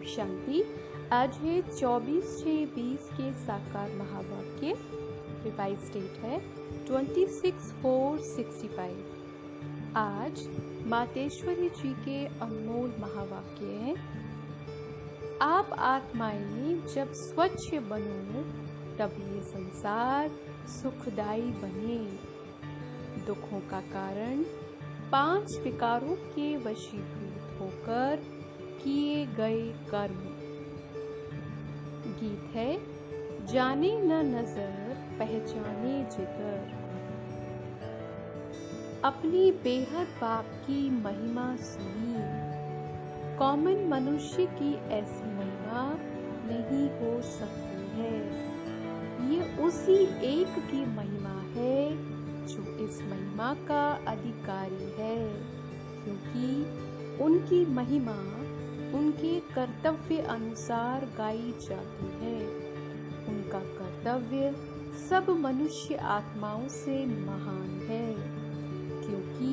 शांति। आज है 24/6/20 के साकार महावाक्य। रिवाइज डेट है 26/4/65। आज मातेश्वरी जी के अनमोल महावाक्य हैं। आप आत्माएं जब स्वच्छ बनो तब ये संसार सुखदाई बने। दुखों का कारण 5 विकारों के वशीभूत होकर किए गए कर्म। गीत है जाने न नजर पहचाने जिगर। अपनी बेहद बाप की महिमा सुनी। कॉमन मनुष्य की ऐसी महिमा नहीं हो सकती है। ये उसी एक की महिमा है जो इस महिमा का अधिकारी है, क्योंकि उनकी महिमा उनके कर्तव्य अनुसार गाई जाती है। उनका कर्तव्य सब मनुष्य आत्माओं से महान है, क्योंकि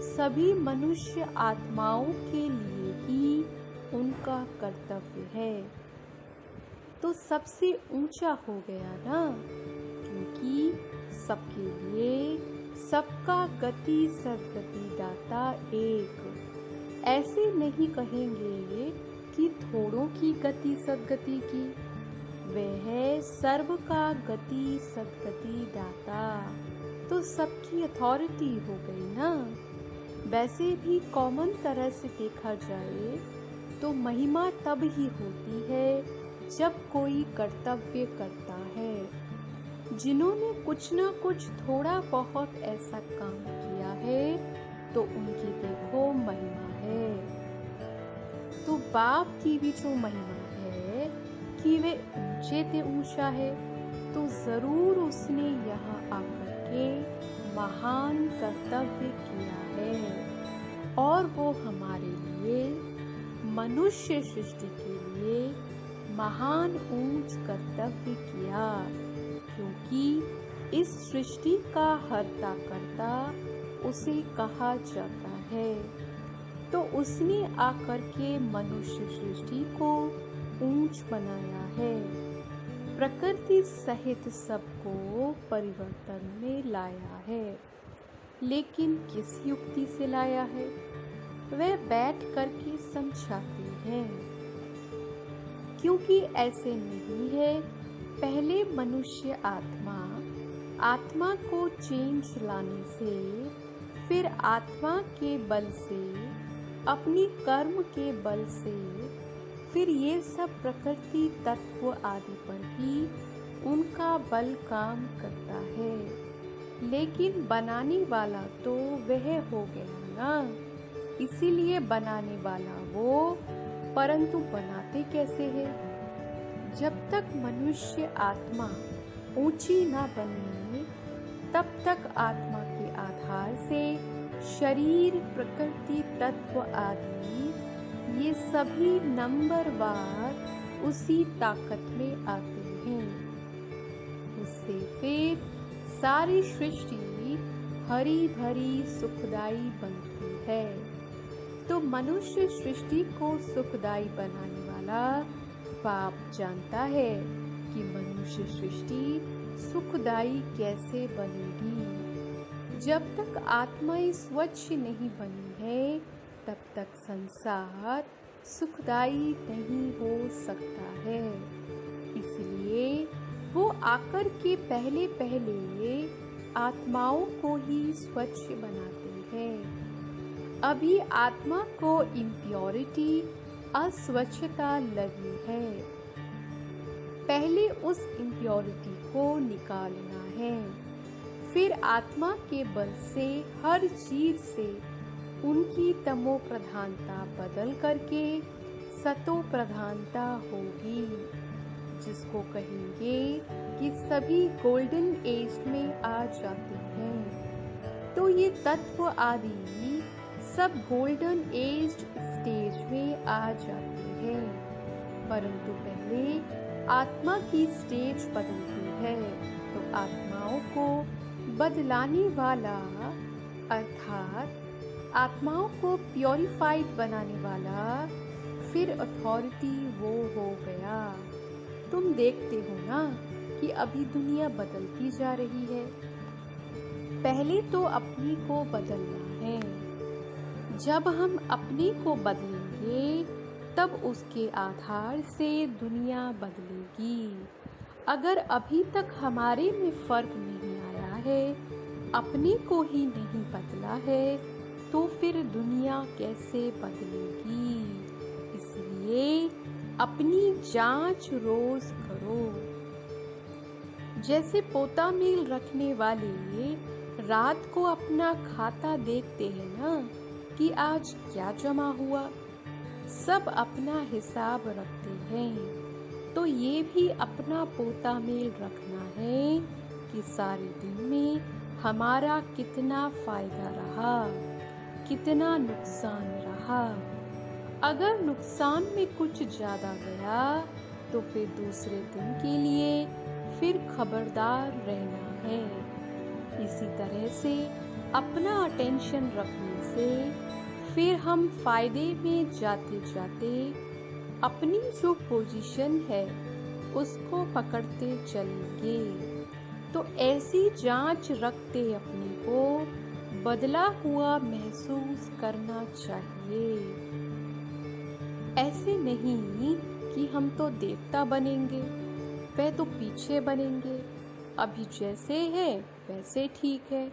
सभी मनुष्य आत्माओं के लिए ही उनका कर्तव्य है। तो सबसे ऊंचा हो गया ना, क्योंकि सबके लिए सबका गति सद्गति दाता एक। ऐसे नहीं कहेंगे कि थोड़ों की गति सद्गति की, वह है सर्व का गति सद्गति दाता। तो सबकी अथॉरिटी हो गई ना। वैसे भी कॉमन तरह से देखा जाए तो महिमा तब ही होती है जब कोई कर्तव्य करता है। जिन्होंने कुछ ना कुछ थोड़ा बहुत ऐसा काम किया है तो उनकी देखो महिमा है। तो बाप की भी जो महिमा है कि वे ऊंचे से ऊंचा है, तो जरूर उसने यहाँ आकर के महान कर्तव्य किया है। और वो हमारे लिए मनुष्य सृष्टि के लिए महान ऊंच कर्तव्य किया, क्योंकि इस सृष्टि का हर्ता कर्ता उसे कहा जाता है। तो उसने आकर के मनुष्य सृष्टि को ऊंच बनाया है। प्रकृति सहित सबको परिवर्तन में लाया है, लेकिन किस युक्ति से लाया है वह बैठ करके समझाते हैं। क्योंकि ऐसे नहीं है पहले मनुष्य आत्मा को चेंज लाने से, फिर आत्मा के बल से, अपनी कर्म के बल से, फिर ये सब प्रकृति तत्व आदि पर ही उनका बल काम करता है। लेकिन बनाने वाला तो वह हो गया ना, इसीलिए बनाने वाला वो, परंतु बनाते कैसे है? जब तक मनुष्य आत्मा ऊंची ना बने तब तक आत्मा के आधार से शरीर, प्रकृति तत्व आदि ये सभी नंबरवार उसी ताकत में आते हैं। उससे फिर सारी सृष्टि हरी भरी सुखदाई बनती है। तो मनुष्य सृष्टि को सुखदाई बनाने वाला बाप जानता है कि मनुष्य सृष्टि सुखदाई कैसे बनेगी। जब तक आत्माएं स्वच्छ नहीं बनी है तब तक संसार सुखदाई नहीं हो सकता है। इसलिए वो आकर के पहले आत्माओं को ही स्वच्छ बनाते हैं। अभी आत्मा को इम्प्योरिटी, अस्वच्छता लगी है। पहले उस इम्प्योरिटी को निकालना है, फिर आत्मा के बल से हर चीज से उनकी तमो प्रधानता बदल करके सतो प्रधानता होगी, जिसको कहेंगे कि सभी गोल्डन एज में आ जाते हैं। तो ये तत्व आदि सब गोल्डन एज स्टेज में आ जाते हैं, परंतु पहले आत्मा की स्टेज बदलती है। तो आत्माओं को बदलाने वाला, अर्थात आत्माओं को प्योरीफाइड बनाने वाला फिर अथॉरिटी वो हो गया। तुम देखते हो ना कि अभी दुनिया बदलती जा रही है। पहले तो अपनी को बदलना है। जब हम अपने को बदलेंगे तब उसके आधार से दुनिया बदलेगी। अगर अभी तक हमारे में फर्क नहीं आया है, अपने को ही नहीं बदला है, तो फिर दुनिया कैसे बदलेगी। इसलिए अपनी जांच रोज करो। जैसे पोता मेल रखने वाले रात को अपना खाता देखते हैं ना कि आज क्या जमा हुआ, सब अपना हिसाब रखते हैं। तो ये भी अपना पोता मेल रखना है कि सारे दिन में हमारा कितना फायदा रहा, कितना नुकसान रहा। अगर नुकसान में कुछ ज्यादा गया तो फिर दूसरे दिन के लिए फिर खबरदार रहना है। इसी तरह से अपना अटेंशन रखने से फिर हम फायदे में जाते जाते अपनी जो पोजीशन है उसको पकड़ते चलेंगे। तो ऐसी जांच रखते अपने को बदला हुआ महसूस करना चाहिए। ऐसे नहीं कि हम तो देवता बनेंगे, वह तो पीछे बनेंगे, अभी जैसे है वैसे ठीक है।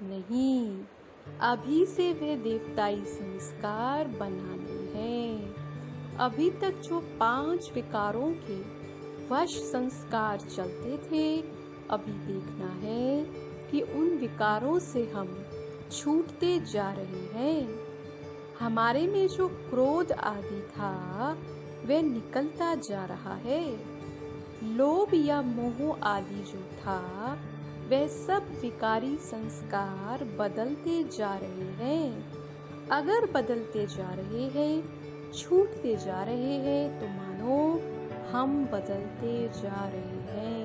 नहीं, अभी से वे देवताई संस्कार बनाने हैं। अभी तक जो 5 विकारों के वश संस्कार चलते थे, अभी देखना है कि उन विकारों से हम छूटते जा रहे हैं। हमारे में जो क्रोध आदि था वह निकलता जा रहा है। लोभ या मोह आदि जो था वह सब विकारी संस्कार बदलते जा रहे हैं। अगर बदलते जा रहे हैं, छूटते जा रहे हैं, तो मानो हम बदलते जा रहे हैं।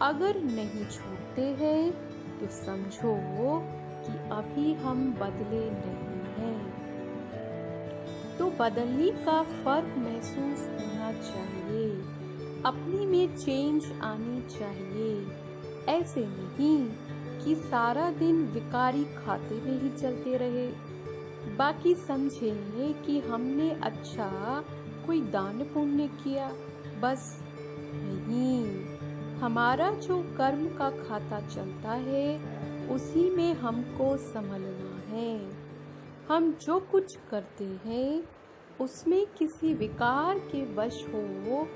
अगर नहीं छूटते हैं तो समझो कि अभी हम बदले नहीं हैं। तो बदलने का फर्क महसूस होना चाहिए, अपनी में चेंज आनी चाहिए। ऐसे नहीं कि सारा दिन विकारी खाते में ही चलते रहे, बाकी समझें कि हमने अच्छा कोई दान पुण्य किया, बस नहीं। हमारा जो कर्म का खाता चलता है उसी में हमको संभलना है। हम जो कुछ करते हैं उसमें किसी विकार के वश हो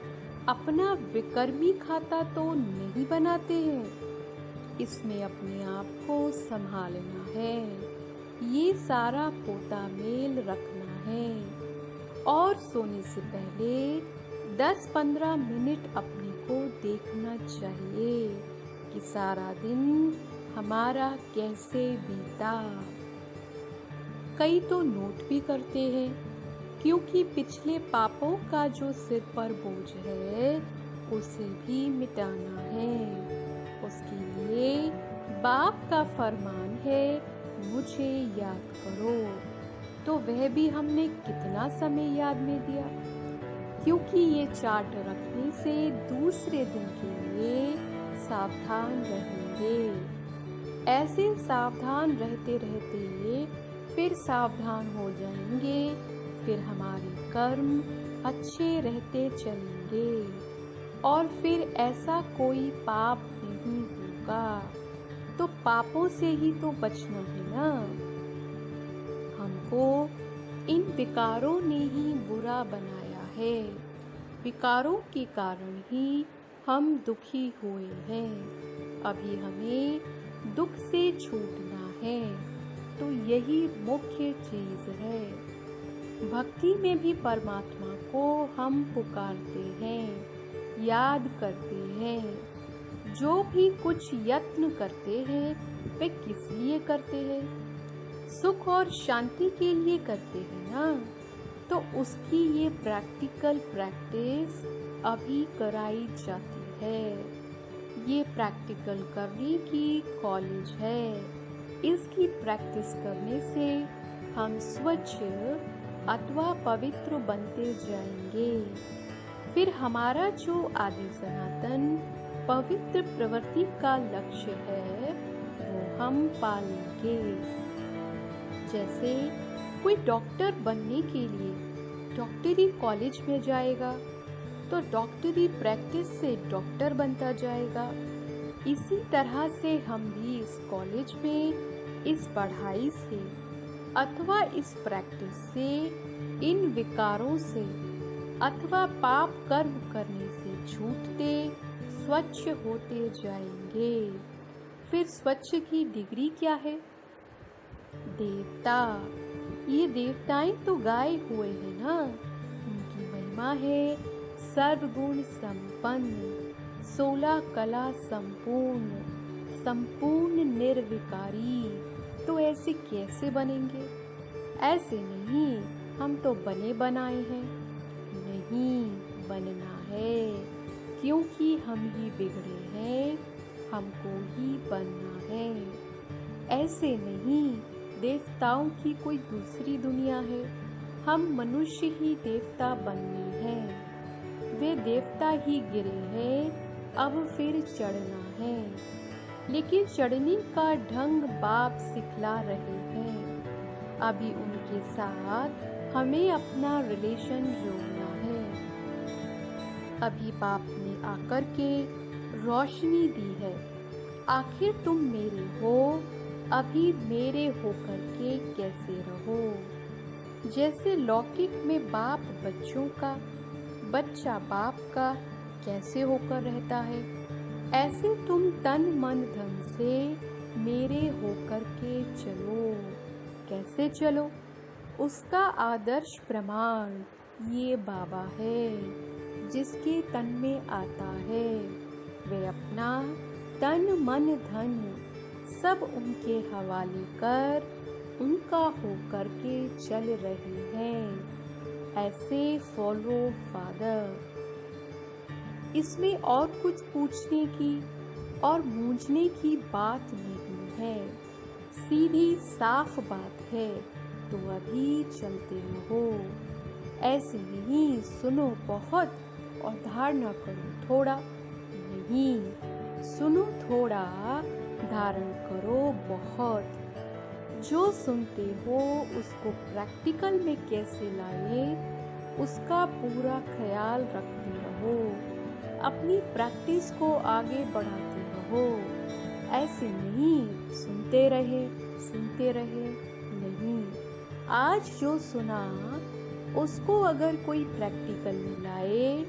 अपना विकर्मी खाता तो नहीं बनाते हैं। इसमें अपने आप को संभालना है। ये सारा पोता मेल रखना है। और सोने से पहले 10-15 मिनट अपने को देखना चाहिए कि सारा दिन हमारा कैसे बीता। कई तो नोट भी करते हैं, क्योंकि पिछले पापों का जो सिर पर बोझ है उसे भी मिटाना है। उसके लिए बाप का फरमान है, मुझे याद करो। तो वह भी हमने कितना समय याद में दिया, क्योंकि ये चार्ट रखने से दूसरे दिन के लिए सावधान रहेंगे। ऐसे सावधान रहते रहते फिर सावधान हो जाएंगे, फिर हमारे कर्म अच्छे रहते चलेंगे और फिर ऐसा कोई पाप नहीं होगा। तो पापों से ही तो बचना है ना। हमको इन विकारों ने ही बुरा बनाया है। विकारों के कारण ही हम दुखी हुए हैं। अभी हमें दुख से छूटना है, तो यही मुख्य चीज है। भक्ति में भी परमात्मा को हम पुकारते हैं, याद करते हैं। जो भी कुछ यत्न करते हैं वे किस लिए करते हैं? सुख और शांति के लिए करते हैं ना। तो उसकी ये प्रैक्टिकल प्रैक्टिस अभी कराई जाती है। ये प्रैक्टिकल करने की कॉलेज है। इसकी प्रैक्टिस करने से हम स्वच्छ अथवा पवित्र बनते जाएंगे। फिर हमारा जो आदि सनातन पवित्र प्रवृत्ति का लक्ष्य है वो हम पालेंगे। जैसे कोई डॉक्टर बनने के लिए डॉक्टरी कॉलेज में जाएगा तो डॉक्टरी प्रैक्टिस से डॉक्टर बनता जाएगा। इसी तरह से हम भी इस कॉलेज में इस पढ़ाई से अथवा इस प्रैक्टिस से, इन विकारों से अथवा पाप कर्म करने से छूटते स्वच्छ होते जाएंगे। फिर स्वच्छ की डिग्री क्या है? देवता। ये देवताएं तो गाए हुए हैं ना, उनकी महिमा है सर्वगुण संपन्न, 16 कला संपूर्ण, संपूर्ण निर्विकारी। तो ऐसे कैसे बनेंगे? ऐसे नहीं, हम तो बने बनाए हैं। नहीं बनना है, क्योंकि हम ही बिगड़े हैं, हमको ही बनना है। ऐसे नहीं, देवताओं की कोई दूसरी दुनिया है, हम मनुष्य ही देवता बनने हैं। वे देवता ही गिरे हैं, अब फिर चढ़ना है। लेकिन चढ़ने का ढंग बाप सिखला रहे हैं। अभी उनके साथ हमें अपना रिलेशन जोड़ना है। अभी बाप ने आकर के रोशनी दी है, आखिर तुम मेरे हो, अभी मेरे होकर के कैसे रहो। जैसे लौकिक में बाप बच्चों का, बच्चा बाप का कैसे होकर रहता है, ऐसे तुम तन मन धन से मेरे होकर के चलो। कैसे चलो? उसका आदर्श प्रमाण ये बाबा है, जिसके तन में आता है। वे अपना तन मन धन सब उनके हवाले कर उनका होकर के चल रहे हैं। ऐसे फॉलो फादर। इसमें और कुछ पूछने की और मूंझने की बात नहीं है, सीधी साफ बात है। तो अभी चलते रहो। ऐसे नहीं सुनो बहुत और धारणा करो थोड़ा। नहीं, सुनो थोड़ा, धारण करो बहुत। जो सुनते हो उसको प्रैक्टिकल में कैसे लाए, उसका पूरा ख्याल रखते रहो। अपनी प्रैक्टिस को आगे बढ़ाते रहो। ऐसे नहीं सुनते रहे नहीं। आज जो सुना उसको अगर कोई प्रैक्टिकल में लाए,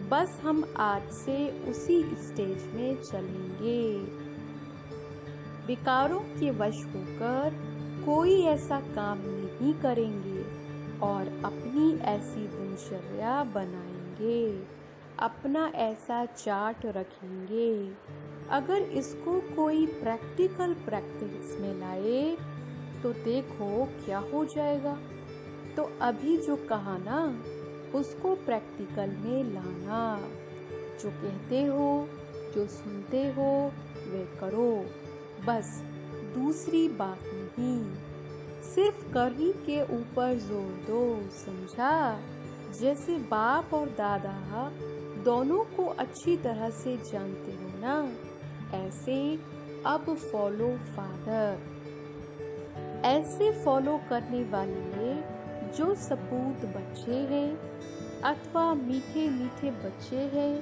बस हम आज से उसी स्टेज में चलेंगे। विकारों के वश होकर कोई ऐसा काम नहीं करेंगे और अपनी ऐसी दिनचर्या बनाएंगे, अपना ऐसा चार्ट रखेंगे। अगर इसको कोई प्रैक्टिकल प्रैक्टिस में लाए तो देखो क्या हो जाएगा। तो अभी जो कहा ना, उसको प्रैक्टिकल में लाना। जो कहते हो, जो सुनते हो, वे करो, बस दूसरी बात नहीं। सिर्फ करने के ऊपर जोर दो, समझा? जैसे बाप और दादा दोनों को अच्छी तरह से जानते हो ना, ऐसे अब फॉलो फादर। ऐसे फॉलो करने वाले जो सपूत बच्चे हैं अथवा मीठे मीठे बच्चे हैं,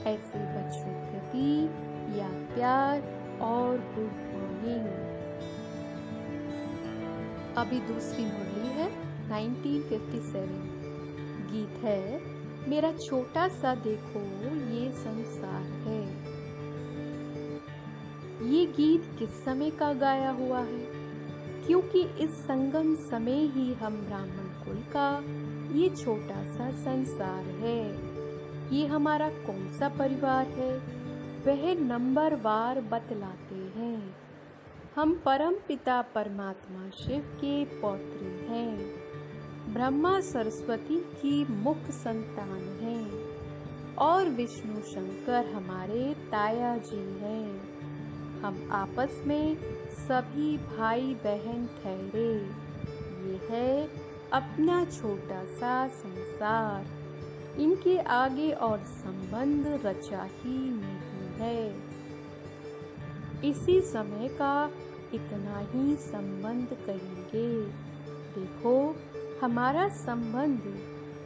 ऐसे बच्चों प्रति या प्यार और गुड मॉर्निंग। अभी दूसरी मुरली है 1957। गीत है मेरा छोटा सा देखो ये संसार है। ये गीत किस समय का गाया हुआ है? क्योंकि इस संगम समय ही हम ब्राह्मण कुल का ये छोटा सा संसार है। ये हमारा कौन सा परिवार है, वह नंबरवार बतलाते हैं। हम परम पिता परमात्मा शिव के पौत्र हैं। ब्रह्मा सरस्वती की मुख्य संतान हैं और विष्णु शंकर हमारे ताया जी हैं। हम आपस में सभी भाई बहन ठहरे। ये है अपना छोटा सा संसार, इनके आगे और संबंध रचा ही नहीं है। इसी समय का इतना ही संबंध कहेंगे। देखो हमारा संबंध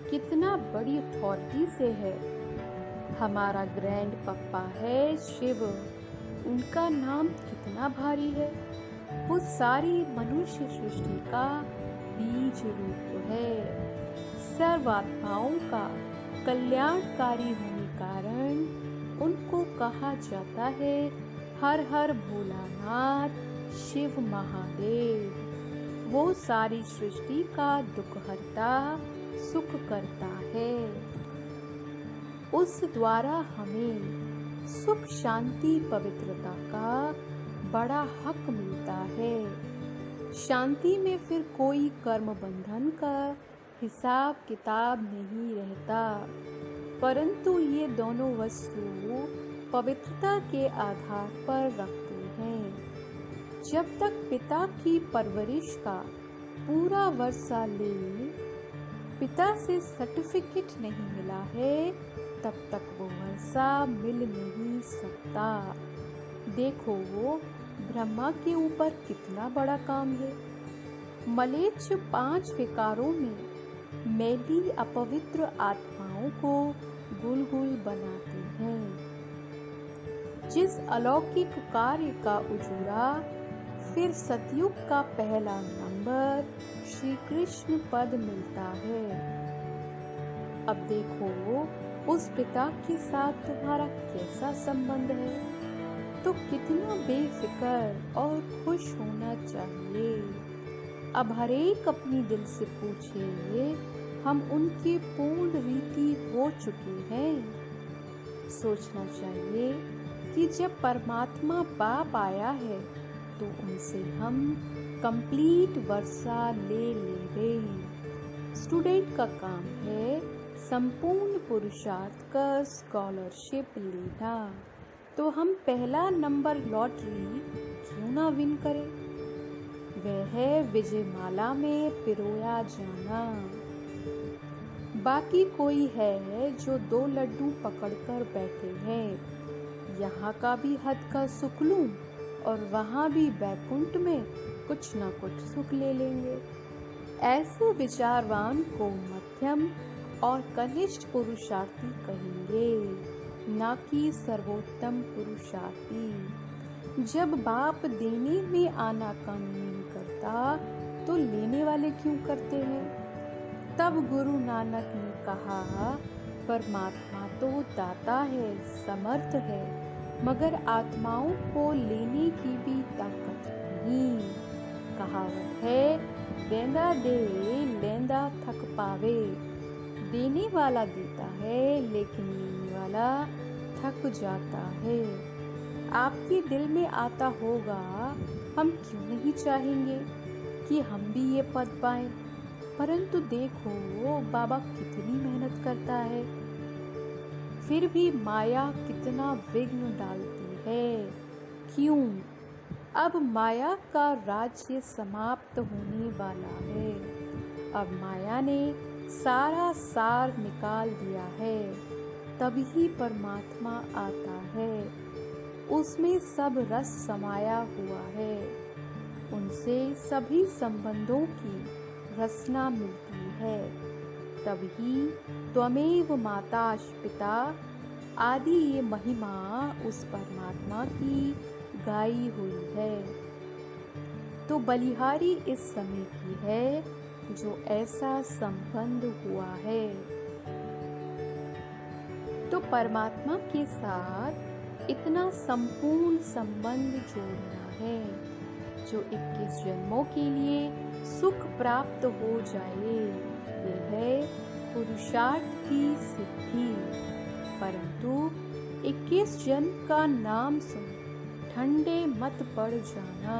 कितना बड़ी अथॉरिटी से है। हमारा ग्रैंड पप्पा है शिव, उनका नाम कितना भारी है। वो सारी मनुष्य सृष्टि का बीज रूप है। सर्वात्माओं का कल्याणकारी होने कारण उनको कहा जाता है हर हर भोलानाथ शिव महादेव। वो सारी सृष्टि का दुख हरता सुख करता है। उस द्वारा हमें सुख शांति पवित्रता का बड़ा हक मिलता है। शांति में फिर कोई कर्म बंधन का हिसाब किताब नहीं रहता, परंतु ये दोनों वस्तु पवित्रता के आधार पर रखते हैं। जब तक पिता की परवरिश का पूरा वर्षा ले पिता से सर्टिफिकेट नहीं मिला है, तब तक वो वर्षा मिल नहीं सकता। देखो ब्रह्मा के ऊपर कितना बड़ा काम है। मलेच्छ 5 विकारों में मैली अपवित्र आत्माओं को गुलगुल बनाते हैं। जिस अलौकिक कार्य का उजूरा फिर सतयुग का पहला नंबर श्री कृष्ण पद मिलता है। अब देखो उस पिता के साथ तुम्हारा कैसा संबंध है, तो कितना बेफिक्र और खुश होना चाहिए। अब हरेक अपनी दिल से पूछे, हम उनके पूर्ण रीति हो चुके हैं। सोचना चाहिए कि जब परमात्मा बाप आया है तो उनसे हम कंप्लीट वर्षा ले रहे। स्टूडेंट का काम है संपूर्ण पुरुषार्थ का स्कॉलरशिप लेना, तो हम पहला नंबर लॉटरी क्यों ना विन करें। वह है विजयमाला में पिरोया जाना। बाकी कोई है जो 2 लड्डू पकड़कर बैठे हैं, यहाँ का भी हद का सुख लूं और वहाँ भी बैकुंठ में कुछ न कुछ सुख ले लेंगे। ऐसे विचारवान को मध्यम और कनिष्ठ पुरुषार्थी कहेंगे, न कि सर्वोत्तम पुरुषार्थी। जब बाप देने में आनाकानी नहीं करता तो लेने वाले क्यों करते हैं। तब गुरु नानक ने कहा, परमात्मा तो दाता है, समर्थ है, मगर आत्माओं को लेने की भी ताकत नहीं। कहावत है, देंदा दे लेंदा थक पावे। देने वाला देता है लेकिन लेने वाला थक जाता है। आपके दिल में आता होगा, हम क्यों नहीं चाहेंगे कि हम भी ये पद पाएं। परंतु देखो बाबा कितनी मेहनत करता है, फिर भी माया कितना विघ्न डालती है। क्यों? अब माया का राज्य समाप्त होने वाला है। अब माया ने सारा सार निकाल दिया है, तभी परमात्मा आता है। उसमें सब रस समाया हुआ है, उनसे सभी संबंधों की रसना मिलती है। तभी त्वमेव माताश पिता आदि ये महिमा उस परमात्मा की गाई हुई है। तो बलिहारी इस समय की है जो ऐसा संबंध हुआ है। तो परमात्मा के साथ इतना संपूर्ण संबंध जोड़ना है जो 21 जन्मों के लिए सुख प्राप्त हो जाए। यह है पुरुषार्थ की सिद्धि। परंतु 21 जन्म का नाम सुन ठंडे मत पड़ जाना।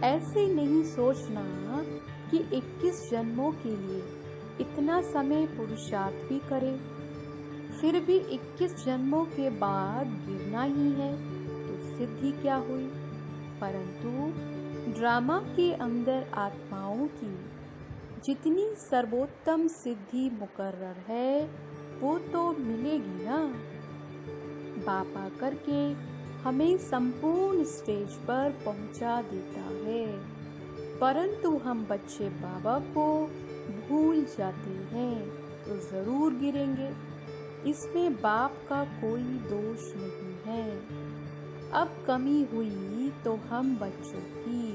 ऐसे नहीं सोचना कि 21 जन्मों के लिए इतना समय पुरुषार्थ भी करे, फिर भी 21 जन्मों के बाद गिरना ही है तो सिद्धि क्या हुई। परंतु ड्रामा के अंदर आत्माओं की जितनी सर्वोत्तम सिद्धि मुकर्रर है वो तो मिलेगी ना। बाबा करके हमें संपूर्ण स्टेज पर पहुंचा देता है, परंतु हम बच्चे बाबा को भूल जाते हैं तो जरूर गिरेंगे। इसमें बाप का कोई दोष नहीं है। अब कमी हुई तो हम बच्चों की।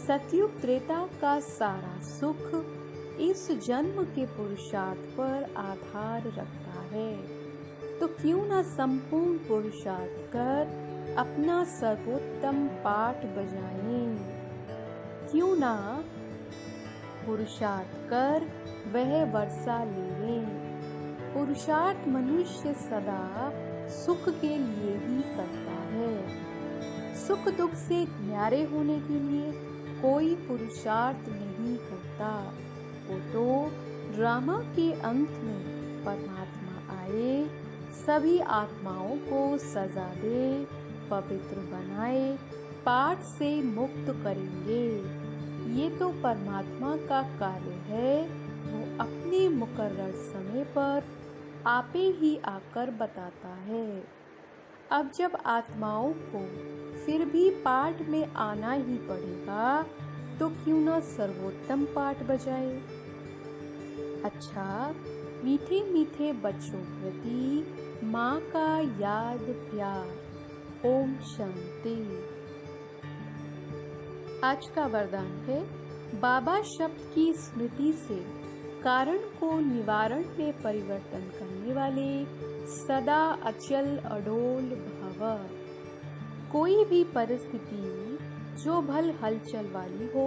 सतयुग त्रेता का सारा सुख इस जन्म के पुरुषार्थ पर आधार रखता है, तो क्यों ना संपूर्ण पुरुषार्थ कर अपना सर्वोत्तम पाठ बजाएं। क्यों ना पुरुषार्थ कर वह वर्षा ले लें। पुरुषार्थ मनुष्य सदा सुख के लिए ही करता है। सुख दुख से न्यारे होने के लिए कोई पुरुषार्थ नहीं करता। वो तो ड्रामा के अंत में परमात्मा आए, सभी आत्माओं को सजा दे, पवित्र बनाए, पाठ से मुक्त करेंगे। ये तो परमात्मा का कार्य है। वो अपने मुकर्रर समय पर आपे ही आकर बताता है। अब जब आत्माओं को फिर भी पाठ में आना ही पड़ेगा तो क्यों ना सर्वोत्तम पाठ बजाए। अच्छा, मीठे मीठे बच्चों प्रति माँ का याद प्यार। ओम शांति। आज का वरदान है, बाबा शब्द की स्मृति से कारण को निवारण में परिवर्तन करने वाले सदा अचल अडोल भव। कोई भी परिस्थिति जो भल हलचल वाली हो,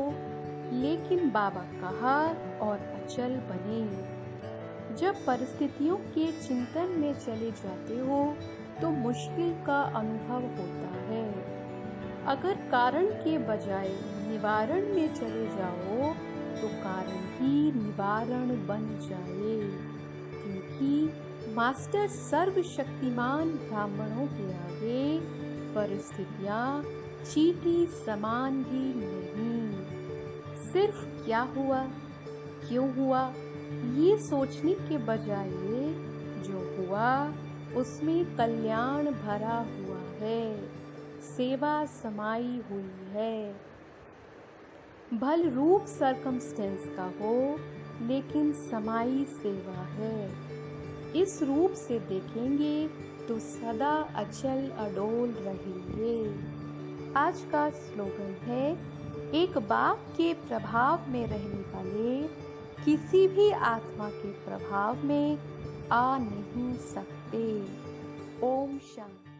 लेकिन बाबा कहा और अचल बने। जब परिस्थितियों के चिंतन में चले जाते हो तो मुश्किल का अनुभव होता है। अगर कारण के बजाय निवारण में चले जाओ तो कारण ही निवारण बन जाए, क्योंकि मास्टर सर्वशक्तिमान ब्राह्मणों के आगे परिस्थितियां चींटी समान भी नहीं। सिर्फ क्या हुआ, क्यों हुआ, ये सोचने के बजाय जो हुआ उसमें कल्याण भरा हुआ है, सेवा समाई हुई है। भल रूप सरकमस्टेंस का हो, लेकिन समाई सेवा है। इस रूप से देखेंगे तो सदा अचल अडोल रहेंगे। आज का स्लोगन है, एक बाप के प्रभाव में रहने वाले किसी भी आत्मा के प्रभाव में आ नहीं सकते। ओम शांति।